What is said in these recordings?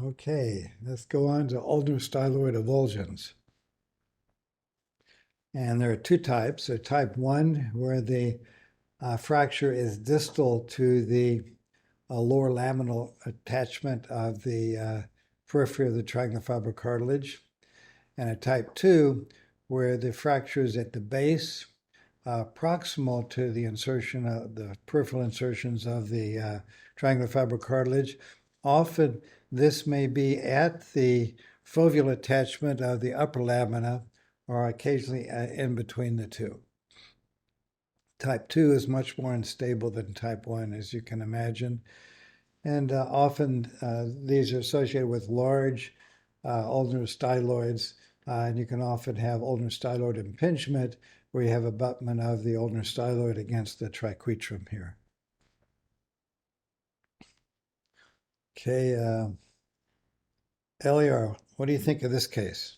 Okay, let's go on to ulnar styloid avulsions. And there are two types. So type 1, where the fracture is distal to the lower laminal attachment of the periphery of the triangular fibrocartilage. And a type 2, where the fracture is at the base, proximal to the insertion of the peripheral insertions of the triangular fibrocartilage. Often this may be at the foveal attachment of the upper lamina, or occasionally in between the two. Type 2 is much more unstable than type 1, as you can imagine. And often these are associated with large ulnar styloids, and you can often have ulnar styloid impingement, where you have abutment of the ulnar styloid against the triquetrum here. Okay, Eliar, what do you think of this case?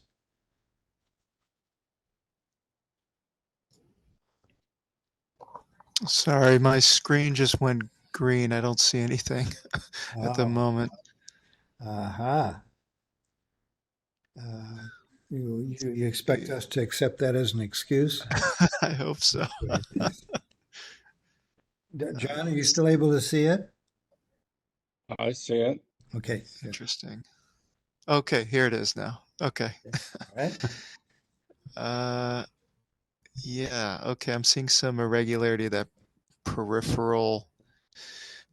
Sorry, my screen just went green. I don't see anything at the moment. Aha. You expect us to accept that as an excuse? I hope so. John, are you still able to see it? I see it. Okay. Interesting. Okay, here it is now. Okay. All right. Yeah, okay, I'm seeing some irregularity of that peripheral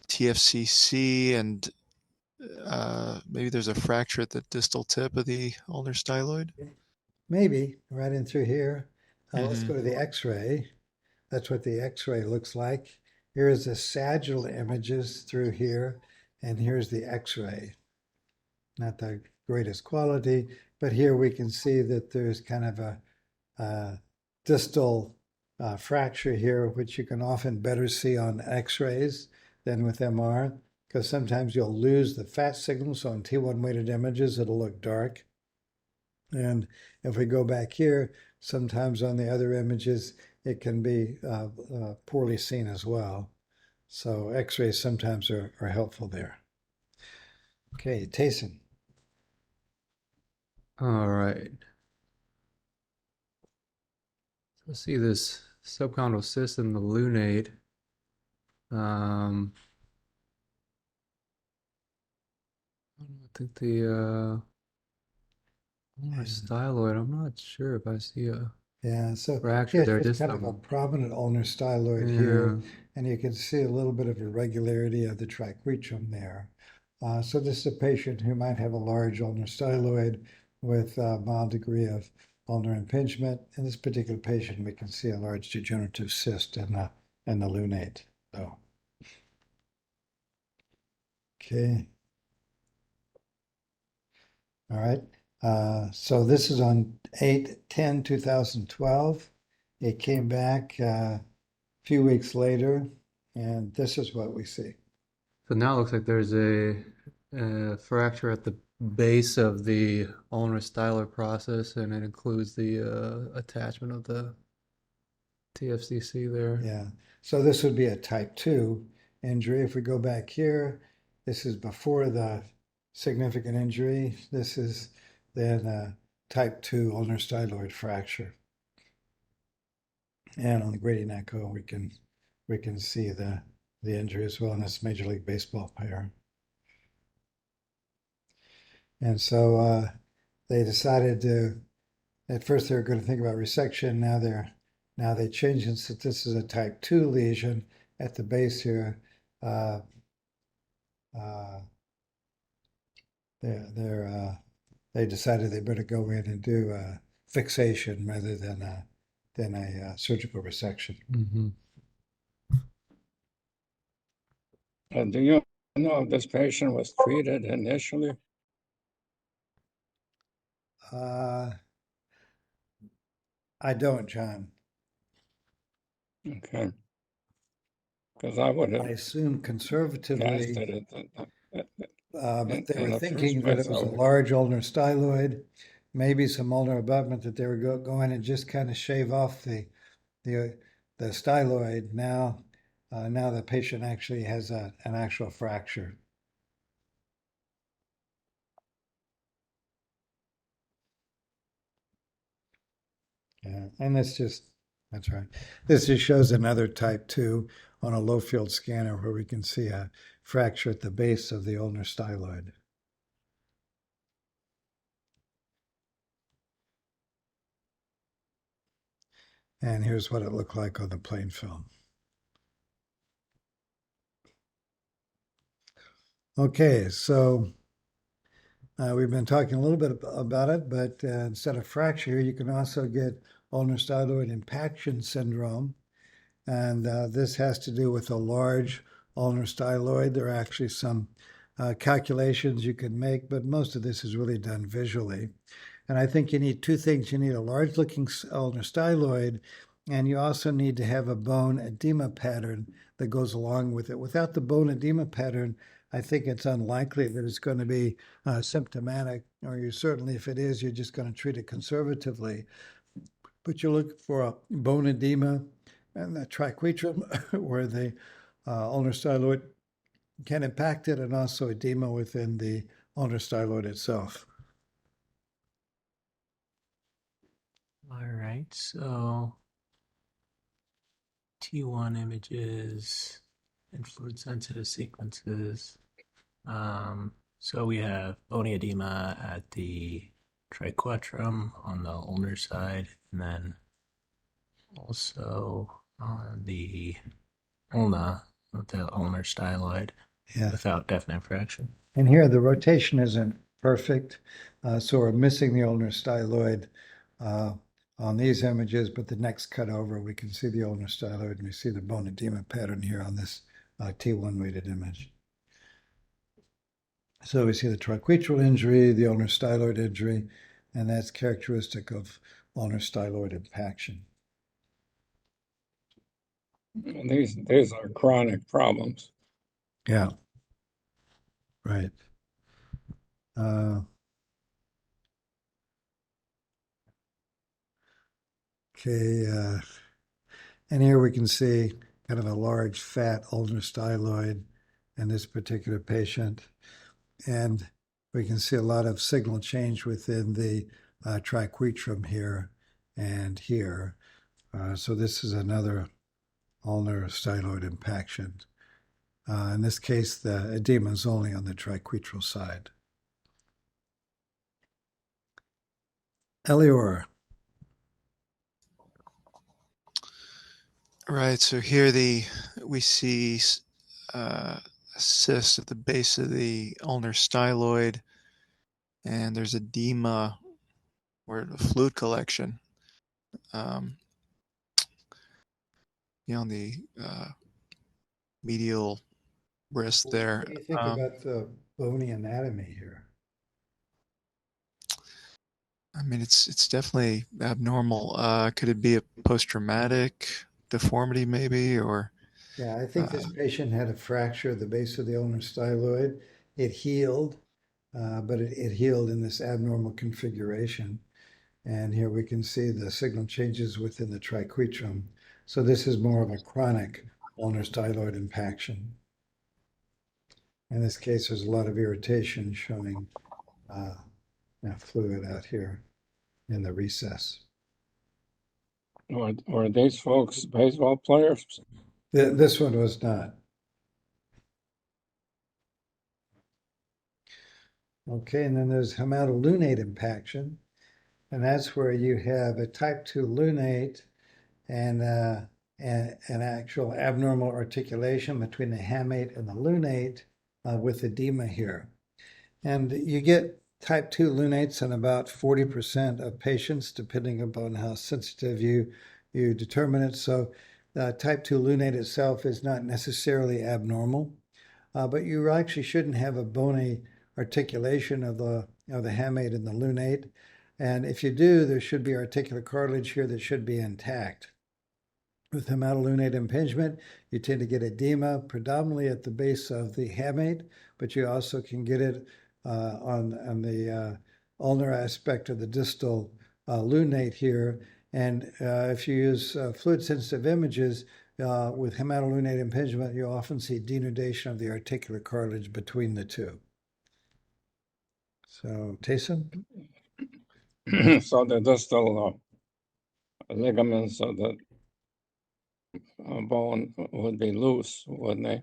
TFCC, and maybe there's a fracture at the distal tip of the ulnar styloid. Maybe right in through here. Let's go to the X-ray. That's what the X-ray looks like. Here is the sagittal images through here, and here's the X-ray. Not the greatest quality, but here we can see that there's kind of a distal fracture here, which you can often better see on X-rays than with MR, because sometimes you'll lose the fat signal. So on T1 weighted images, it'll look dark. And if we go back here, sometimes on the other images, it can be poorly seen as well. So X-rays sometimes are helpful there. Okay, Tayson. All right. Let's see this subchondral cyst in the lunate. I think the ulnar styloid, I'm not sure if I see a fracture there. Just kind of a prominent ulnar styloid here, and you can see a little bit of irregularity of the triquetrum there. So this is a patient who might have a large ulnar styloid with a mild degree of ulnar impingement. In this particular patient, we can see a large degenerative cyst in the lunate. So, okay. All right. So this is on 8/10/2012. It came back a few weeks later, and this is what we see. So now it looks like there's a fracture at the base of the ulnar styloid process, and it includes the attachment of the TFCC there. Yeah. So this would be a type 2 injury. If we go back here, this is before the significant injury. This is then a type 2 ulnar styloid fracture. And on the gradient echo, we can see the injury as well in this Major League Baseball player. And so they decided to, at first they were going to think about resection. Now they changed it since this is a type 2 lesion at the base here. They decided they better go in and do a fixation rather than a surgical resection. Mm-hmm. And do you know if this patient was treated initially? I don't, John. Okay. Because I would have. I assume conservatively, but they were thinking that it was a large ulnar styloid, maybe some ulnar abutment that they were going and just kind of shave off the styloid. Now the patient actually has an actual fracture. Yeah, and that's right. This just shows another type 2 on a low field scanner where we can see a fracture at the base of the ulnar styloid. And here's what it looked like on the plain film. Okay, so we've been talking a little bit about it, but instead of fracture, you can also get ulnar styloid impaction syndrome. And this has to do with a large ulnar styloid. There are actually some calculations you can make, but most of this is really done visually. And I think you need two things. You need a large-looking ulnar styloid, and you also need to have a bone edema pattern that goes along with it. Without the bone edema pattern, I think it's unlikely that it's going to be symptomatic, or you certainly, if it is, you're just going to treat it conservatively. But you look for a bone edema and the triquetrum where the ulnar styloid can impact it, and also edema within the ulnar styloid itself. All right, so T1 images and fluid sensitive sequences. So we have bony edema at the triquetrum on the ulnar side, and then also on the ulna with the ulnar styloid Yeah. without definite fraction. And here the rotation isn't perfect, so we're missing the ulnar styloid on these images, but the next cut over, we can see the ulnar styloid, and we see the bone edema pattern here on this T1 weighted image. So we see the triquetral injury, the ulnar styloid injury, and that's characteristic of ulnar styloid impaction. These are chronic problems. Yeah. Right. Okay, and here we can see kind of a large fat ulnar styloid in this particular patient. And we can see a lot of signal change within the triquetrum here and here. So this is another ulnar styloid impaction. In this case, the edema is only on the triquetral side. Elior. Right. So here we see a cyst at the base of the ulnar styloid, and there's edema or the fluid collection. On the medial wrist there. What do you think about the bony anatomy here? I mean, it's definitely abnormal. Could it be a post-traumatic deformity, maybe, or? Yeah, I think this patient had a fracture at the base of the ulnar styloid. It healed, but it healed in this abnormal configuration. And here we can see the signal changes within the triquetrum. So this is more of a chronic ulnar styloid impaction. In this case, there's a lot of irritation showing fluid out here in the recess. Were these folks baseball players? This one was not. Okay, and then there's hamatolunate impaction, and that's where you have a type 2 lunate and an actual abnormal articulation between the hamate and the lunate with edema here. And you get type 2 lunates in about 40% of patients, depending upon how sensitive you determine it. So type 2 lunate itself is not necessarily abnormal, but you actually shouldn't have a bony articulation of the hamate and the lunate. And if you do, there should be articular cartilage here that should be intact. With hamatolunate impingement, you tend to get edema predominantly at the base of the hamate, but you also can get it on the ulnar aspect of the distal lunate here. And if you use fluid-sensitive images with hamatolunate impingement, you often see denudation of the articular cartilage between the two. So, Taysom? So the distal ligaments of the bone would be loose, wouldn't they,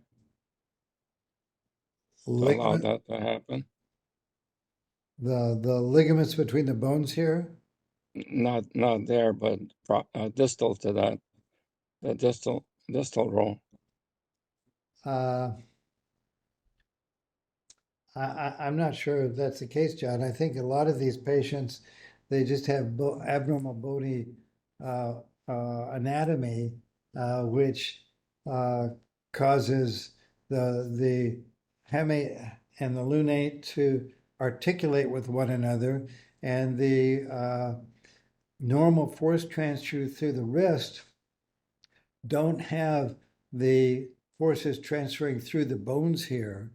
to allow Ligament, that to happen? the ligaments between the bones here. Not there, but distal to that, the distal row. Uh, I'm not sure if that's the case, John. I think a lot of these patients, they just have abnormal bony anatomy, which causes the hamate and the lunate to articulate with one another, and the normal force transfer through the wrist don't have the forces transferring through the bones here.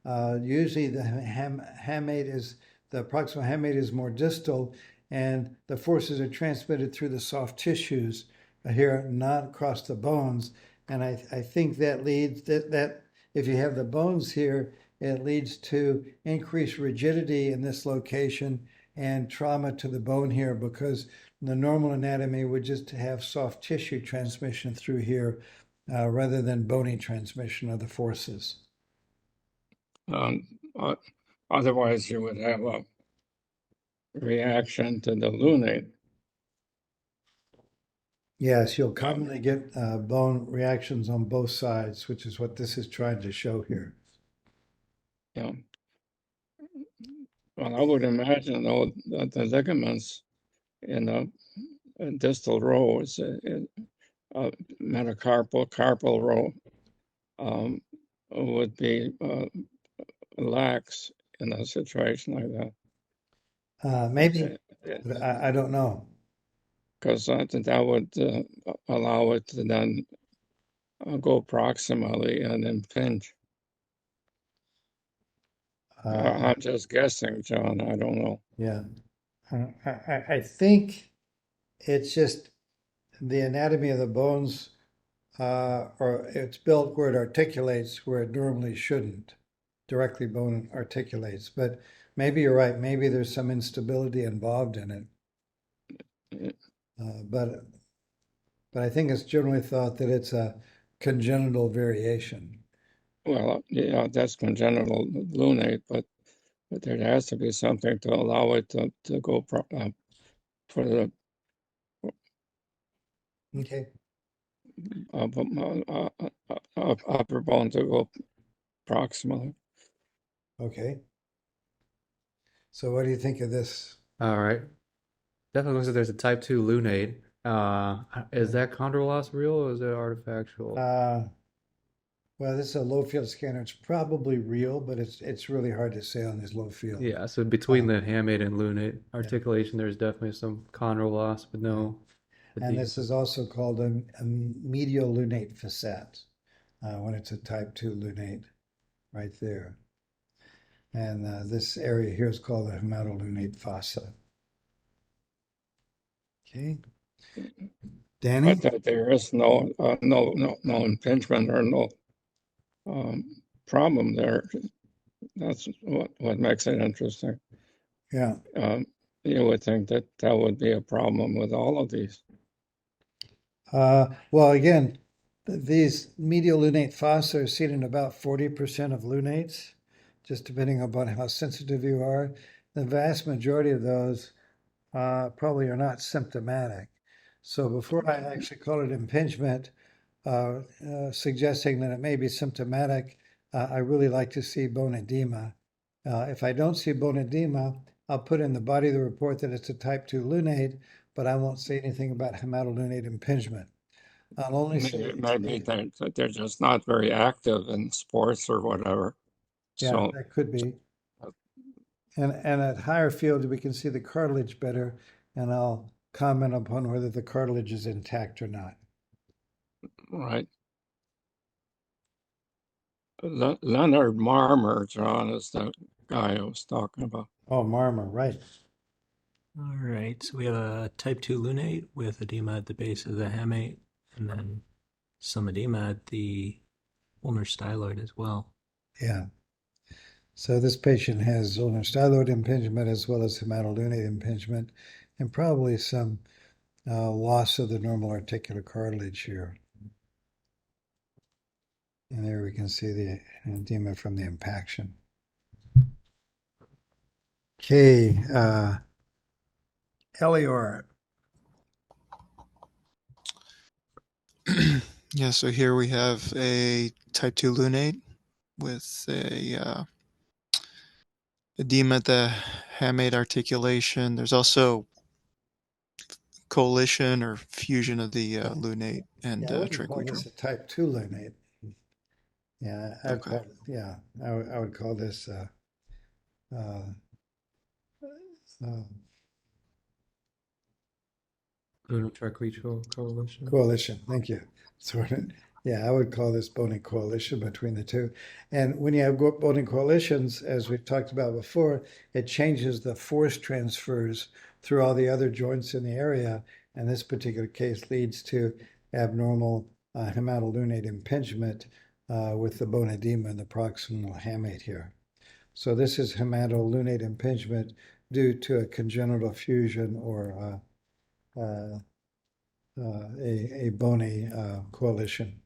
Usually the hamate is, the proximal hamate is more distal, and the forces are transmitted through the soft tissues here, not across the bones. And I think that leads, that if you have the bones here, it leads to increased rigidity in this location and trauma to the bone here, because the normal anatomy would just have soft tissue transmission through here rather than bony transmission of the forces. Otherwise, you would have a reaction to the lunate. Yes, you'll commonly get bone reactions on both sides, which is what this is trying to show here. Yeah. Well, I would imagine, though, that the ligaments in a distal row is a metacarpal carpal row would be lax in a situation like that. Maybe, but I don't know. Because that would allow it to then go proximally and impinge. I'm just guessing, John. I don't know. Yeah. I think it's just the anatomy of the bones, or it's built where it articulates where it normally shouldn't. Directly bone articulates, but maybe you're right. Maybe there's some instability involved in it. But I think it's generally thought that it's a congenital variation. Well, yeah, that's congenital lunate, but there has to be something to allow it to go for the Okay. upper bone to go proximally. Okay. So what do you think of this? All right. Definitely looks like there's a type 2 lunate. Is that chondral loss real or is it artifactual? Well, this is a low field scanner. It's probably real, but it's really hard to say on this low field. Yeah, so between the hamate and lunate articulation, there's definitely some chondral loss, but no. And this is also called a medial lunate facet when it's a type 2 lunate right there. And this area here is called the hamatolunate fossa. Okay. Danny? But that there is no impingement or no problem there. That's what makes it interesting. Yeah. You would think that would be a problem with all of these. Well, again, these medial lunate fossa are seen in about 40% of lunates, just depending upon how sensitive you are. The vast majority of those probably are not symptomatic. So before I actually call it impingement, suggesting that it may be symptomatic, I really like to see bone edema. If I don't see bone edema, I'll put in the body of the report that it's a type 2 lunate, but I won't say anything about hamatolunate impingement. I'll only say Maybe they're just not very active in sports or whatever. yeah, So that could be. And at higher field, we can see the cartilage better, and I'll comment upon whether the cartilage is intact or not. right. Leonard Marmer, John, is the guy I was talking about. Oh, Marmer, right. All right, so we have a type 2 lunate with edema at the base of the hamate, and then some edema at the ulnar styloid as well. Yeah. So this patient has ulnar styloid impingement as well as hamatolunate impingement, and probably some loss of the normal articular cartilage here. And there we can see the edema from the impaction. Okay, Elior. Yeah, so here we have a type 2 lunate with a edema at the hamate articulation. There's also coalition or fusion of the lunate and Yeah, I wouldn't call this triquetrum. a type 2 lunate. Yeah, Okay. I would call this uh, Unitriquetral coalition. coalition. Thank you. Sort of. Yeah, I would call this bony coalition between the two. And when you have bony coalitions, as we've talked about before, it changes the force transfers through all the other joints in the area. And this particular case leads to abnormal hamatolunate impingement with the bone edema in the proximal hamate here. So this is hamatolunate impingement due to a congenital fusion or a bony coalition.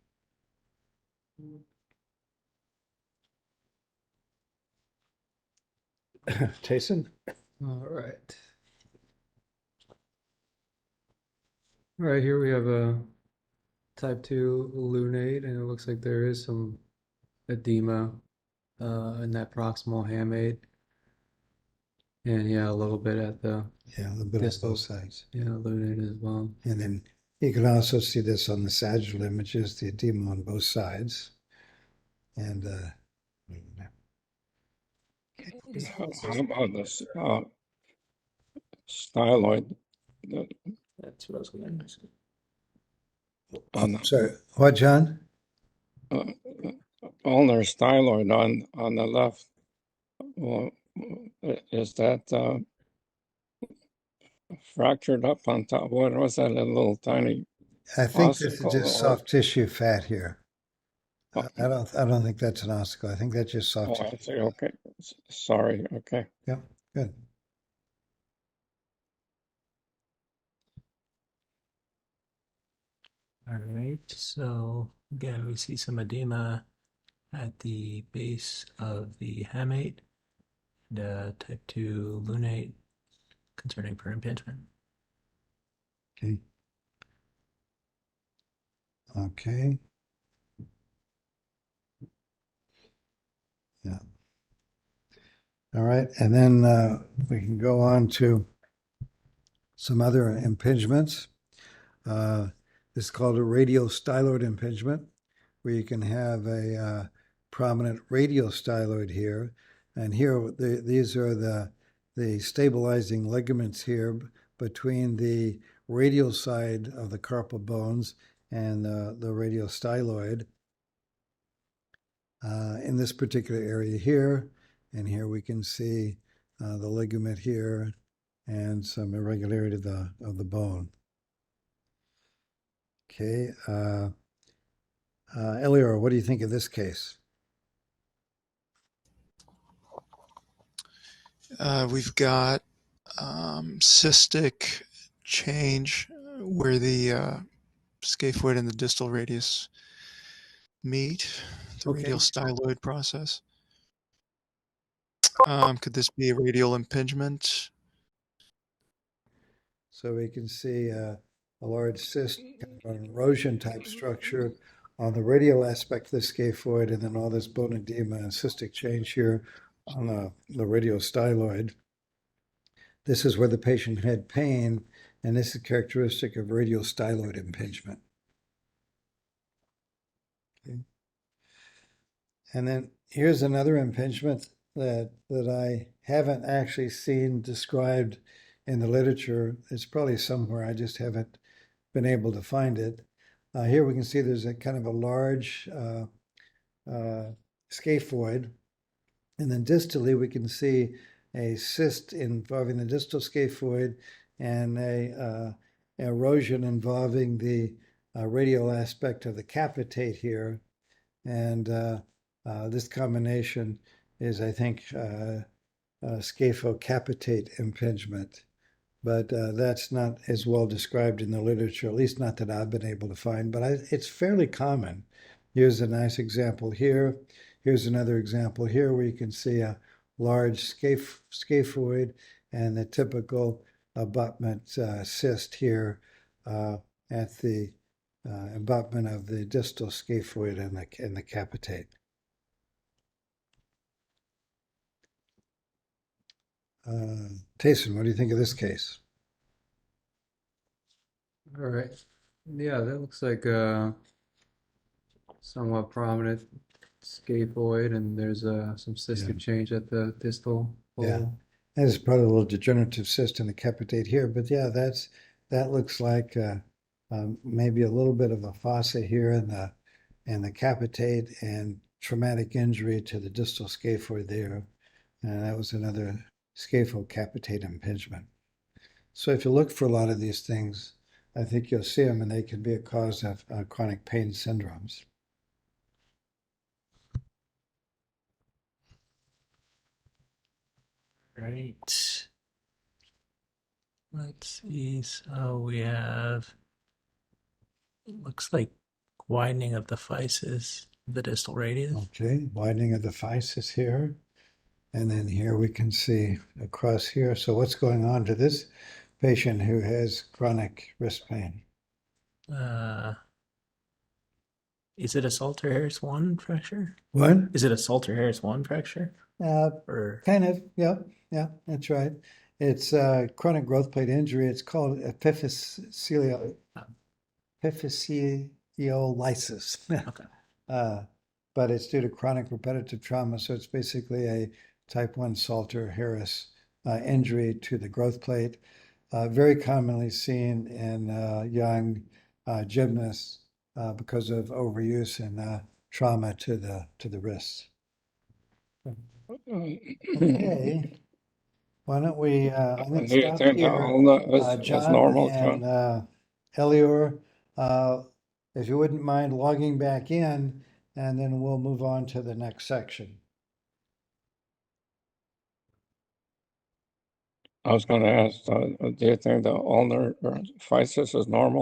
Tayson? All right. All right, here we have a type 2 lunate, and it looks like there is some edema in that proximal hamate. And yeah, a little bit at the Yeah, a little bit distal, on both sides. yeah, lunate as well. And then you can also see this on the sagittal images, the edema on both sides. And How about this styloid That's what I was going to ask. on sorry, what, John? uh, ulnar styloid on the left? Well, is that fractured up on top? What was that? A little tiny I think this is ossicle just or? soft tissue fat here. Oh, I don't think that's an ossicle. I think that's just soft oh, I tissue. see. Okay. Sorry. Okay. Yep, good. All right, so again, we see some edema at the base of the hamate, and type 2 lunate concerning for impingement. Okay. Okay. Yeah. All right, and then we can go on to some other impingements. This is called a radial styloid impingement, where you can have a prominent radial styloid here. And here, these are the stabilizing ligaments here between the radial side of the carpal bones and the radial styloid. In this particular area here, and here we can see the ligament here and some irregularity of the bone. Okay, Elior, what do you think of this case? We've got cystic change where the scaphoid and the distal radius meet, the Okay. radial styloid process. Could this be a radial impingement? So we can see a large cyst, kind of an erosion type structure on the radial aspect of the scaphoid, and then all this bone edema and cystic change here on the radial styloid. This is where the patient had pain, and this is characteristic of radial styloid impingement. Okay. And then here's another impingement that I haven't actually seen described in the literature. It's probably somewhere, I just haven't been able to find it. Here we can see there's a kind of a large scaphoid, and then distally we can see a cyst involving the distal scaphoid and a erosion involving the radial aspect of the capitate here. And this combination is, I think, scapho-capitate impingement. but that's not as well described in the literature, at least not that I've been able to find, but it's fairly common. Here's a nice example here. Here's another example here where you can see a large scaphoid and the typical abutment cyst here at the abutment of the distal scaphoid and the capitate. Tayson, what do you think of this case? All right. Yeah, that looks like somewhat prominent scaphoid, and there's some cystic change at the distal pole. Yeah. There's probably a little degenerative cyst in the capitate here, but yeah, that looks like maybe a little bit of a fossa here in the capitate and traumatic injury to the distal scaphoid there. And that was another scapho-capitate impingement. So if you look for a lot of these things, I think you'll see them, and they can be a cause of chronic pain syndromes. Right. Let's see. So we have, it looks like widening of the physis, the distal radius. Okay, widening of the physis here. And then here we can see across here. So what's going on to this patient who has chronic wrist pain? Is it a Salter-Harris 1 fracture? What? Is it a Salter-Harris 1 fracture? Or Kind of, yeah, that's right. It's chronic growth plate injury. It's called epiphysiolysis. Okay. But it's due to chronic repetitive trauma. So it's basically a type 1 Salter-Harris injury to the growth plate. Very commonly seen in young gymnasts because of overuse and trauma to the wrists. Okay. Why don't we, I'm going Do you to stop think here. ulnar is John normal, and John? Elior, if you wouldn't mind logging back in, and then we'll move on to the next section. I was going to ask, do you think the ulnar physis is normal?